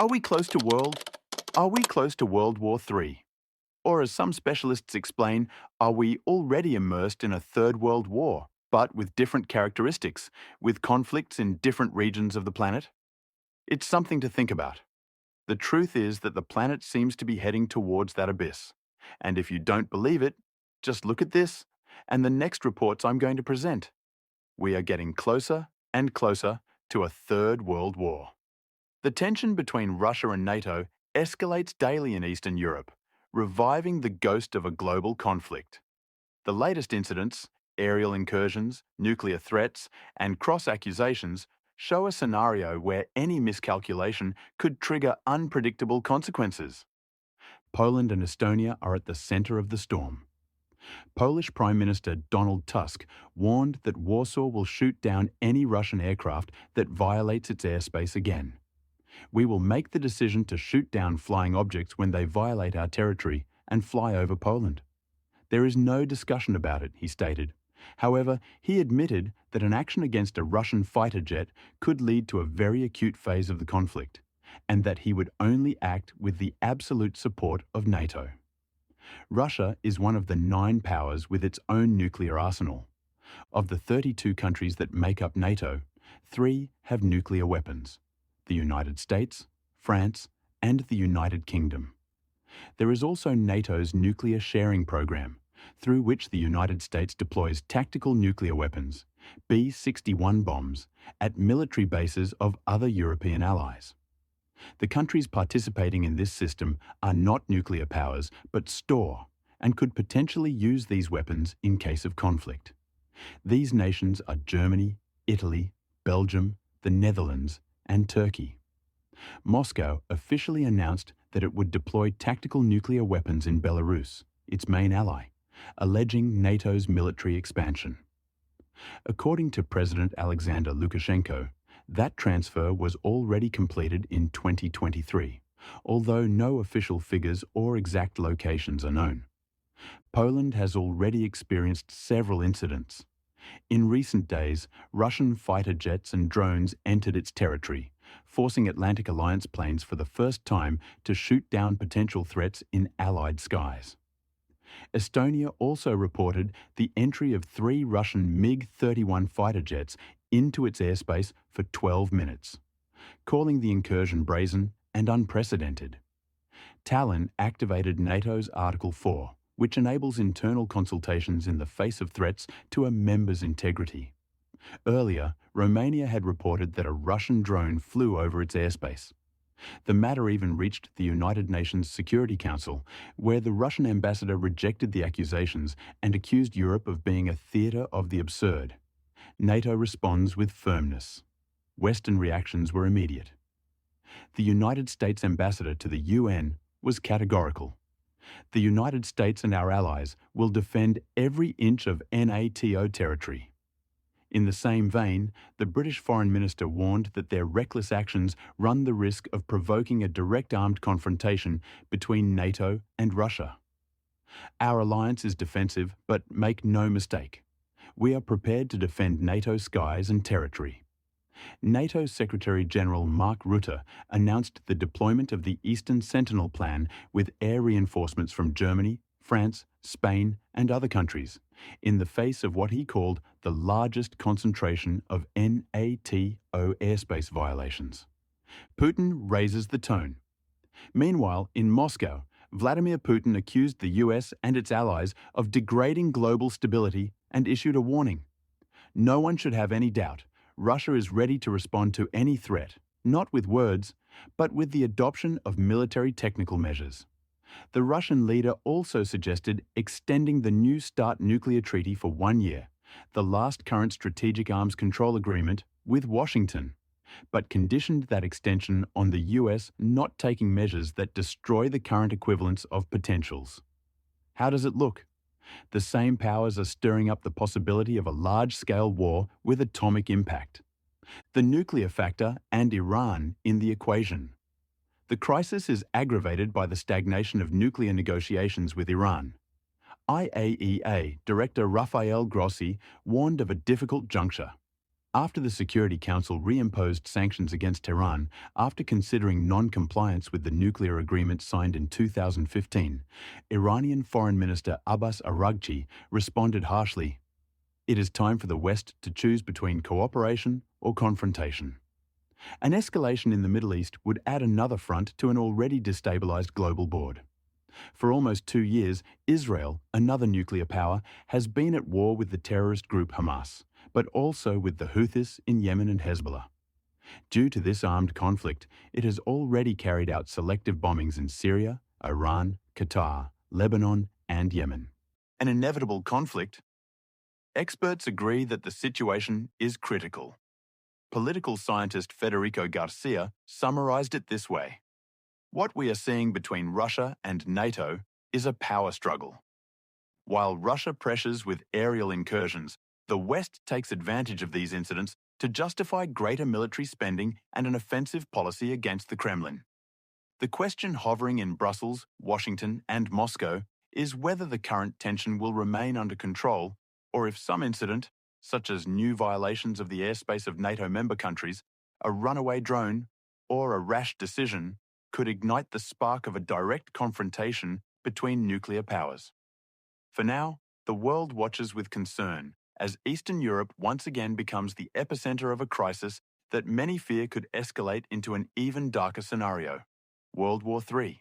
Are we close to World War III? Or as some specialists explain, are we already immersed in a third world war, but with different characteristics, with conflicts in different regions of the planet? It's something to think about. The truth is that the planet seems to be heading towards that abyss. And if you don't believe it, just look at this and the next reports I'm going to present. We are getting closer and closer to a third world war. The tension between Russia and NATO escalates daily in Eastern Europe, reviving the ghost of a global conflict. The latest incidents, aerial incursions, nuclear threats, and cross-accusations show a scenario where any miscalculation could trigger unpredictable consequences. Poland and Estonia are at the center of the storm. Polish Prime Minister Donald Tusk warned that Warsaw will shoot down any Russian aircraft that violates its airspace again. We will make the decision to shoot down flying objects when they violate our territory and fly over Poland. There is no discussion about it, he stated. However, he admitted that an action against a Russian fighter jet could lead to a very acute phase of the conflict, and that he would only act with the absolute support of NATO. Russia is one of the 9 powers with its own nuclear arsenal. Of the 32 countries that make up NATO, 3 have nuclear weapons: the United States, France, and the United Kingdom. There is also NATO's nuclear sharing program, through which the United States deploys tactical nuclear weapons, B-61 bombs, at military bases of other European allies. The countries participating in this system are not nuclear powers, but store, and could potentially use these weapons in case of conflict. These nations are Germany, Italy, Belgium, the Netherlands, and Turkey. Moscow officially announced that it would deploy tactical nuclear weapons in Belarus, its main ally, alleging NATO's military expansion. According to President Alexander Lukashenko, that transfer was already completed in 2023, although no official figures or exact locations are known. Poland has already experienced several incidents. In recent days, Russian fighter jets and drones entered its territory, forcing Atlantic Alliance planes for the first time to shoot down potential threats in Allied skies. Estonia also reported the entry of 3 Russian MiG-31 fighter jets into its airspace for 12 minutes, calling the incursion brazen and unprecedented. Tallinn activated NATO's Article 4, which enables internal consultations in the face of threats to a member's integrity. Earlier, Romania had reported that a Russian drone flew over its airspace. The matter even reached the United Nations Security Council, where the Russian ambassador rejected the accusations and accused Europe of being a theatre of the absurd. NATO responds with firmness. Western reactions were immediate. The United States ambassador to the UN was categorical. The United States and our allies will defend every inch of NATO territory. In the same vein, the British Foreign Minister warned that their reckless actions run the risk of provoking a direct armed confrontation between NATO and Russia. Our alliance is defensive, but make no mistake, we are prepared to defend NATO skies and territory. NATO Secretary-General Mark Rutte announced the deployment of the Eastern Sentinel Plan with air reinforcements from Germany, France, Spain, and other countries, in the face of what he called the largest concentration of NATO airspace violations. Putin raises the tone. Meanwhile, in Moscow, Vladimir Putin accused the US and its allies of degrading global stability and issued a warning. No one should have any doubt. Russia is ready to respond to any threat, not with words, but with the adoption of military technical measures. The Russian leader also suggested extending the New START nuclear treaty for 1 year, the last current strategic arms control agreement, with Washington, but conditioned that extension on the US not taking measures that destroy the current equivalence of potentials. How does it look? The same powers are stirring up the possibility of a large-scale war with atomic impact. The nuclear factor and Iran in the equation. The crisis is aggravated by the stagnation of nuclear negotiations with Iran. IAEA Director Rafael Grossi warned of a difficult juncture. After the Security Council reimposed sanctions against Tehran after considering non-compliance with the nuclear agreement signed in 2015, Iranian Foreign Minister Abbas Araghchi responded harshly. It is time for the West to choose between cooperation or confrontation. An escalation in the Middle East would add another front to an already destabilized global board. For almost 2 years, Israel, another nuclear power, has been at war with the terrorist group Hamas, but also with the Houthis in Yemen and Hezbollah. Due to this armed conflict, it has already carried out selective bombings in Syria, Iran, Qatar, Lebanon, and Yemen. An inevitable conflict? Experts agree that the situation is critical. Political scientist Federico Garcia summarized it this way. What we are seeing between Russia and NATO is a power struggle. While Russia pressures with aerial incursions, the West takes advantage of these incidents to justify greater military spending and an offensive policy against the Kremlin. The question hovering in Brussels, Washington, and Moscow is whether the current tension will remain under control or if some incident, such as new violations of the airspace of NATO member countries, a runaway drone, or a rash decision, could ignite the spark of a direct confrontation between nuclear powers. For now, the world watches with concern as Eastern Europe once again becomes the epicenter of a crisis that many fear could escalate into an even darker scenario, World War III.